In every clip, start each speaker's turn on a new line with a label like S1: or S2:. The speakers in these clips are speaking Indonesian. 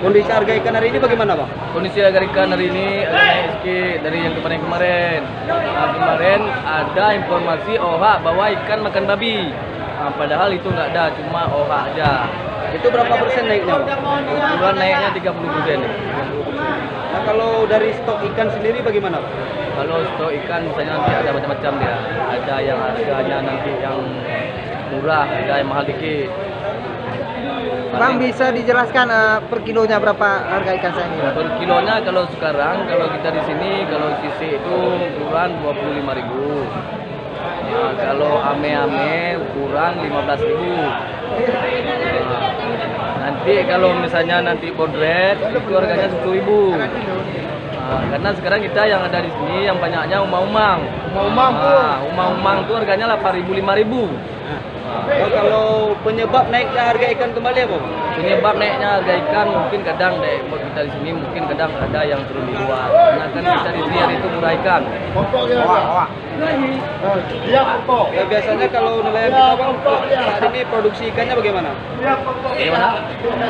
S1: Kondisi harga ikan hari ini bagaimana, Bang?
S2: Kondisi harga ikan hari ini agak naik sedikit dari yang kemarin-kemarin. Nah, kemarin ada informasi OHA bahwa ikan makan babi. Nah, padahal itu nggak ada, cuma OHA aja.
S1: Itu berapa persen naiknya, Bang?
S2: Ukuran naiknya 30%.
S1: Nah, kalau dari stok ikan sendiri bagaimana, Bang?
S2: Kalau stok ikan misalnya nanti ada macam-macam dia. Ada yang harganya nanti yang murah, ada yang mahal dikit.
S3: Bang, bisa dijelaskan per kilonya berapa harga ikan saya ini, Bang?
S2: Per kilonya kalau sekarang, kalau kita di sini, kalau sisik itu ukuran 25.000. Nah, kalau ame-ame ukuran 15.000. Nah, nanti kalau misalnya nanti bodret itu harganya 10.000. Nah, karena sekarang kita yang ada di sini yang banyaknya umang-umang. Umang-umang tuh harganya 8.000 5.000.
S1: Oh, kalau penyebab naiknya harga ikan kembali apa, Bang?
S2: Penyebab naiknya harga ikan mungkin kadang dari kita di sini mungkin kadang ada yang turun di luar. Karena kan kita di sini hari itu murah ikan.
S1: Ya, biasanya kalau nelayan kita, Bang, saat ini produksi ikannya bagaimana?
S2: Gimana?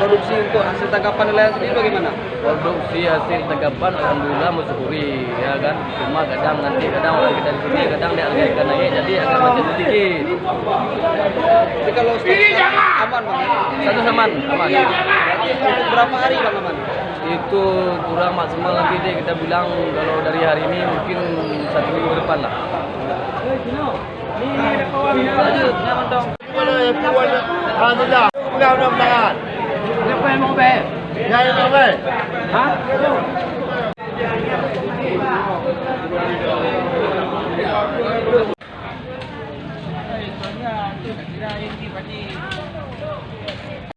S1: Produksi untuk hasil tangkapan nelayan sendiri bagaimana?
S2: Produksi hasil tangkapan alhamdulillah mensyukuri ya kan. Cuma kadang orang kita di sini kadang dia harga ikan naik jadi agak macam sedikit.
S1: Jadi kalau stok aman, Bang?
S2: Satu aman.
S1: Berarti untuk berapa hari, Bang, aman?
S2: Itu kurang maksimal nanti deh kita bilang kalau dari hari ini mungkin 1 minggu depan lah.
S1: Lanjut, nyaman dong.
S4: Alhamdulillah. Mudah-mudahan.
S1: Siapa yang mau bayar?
S4: Ya, ya, ya.
S1: Hah?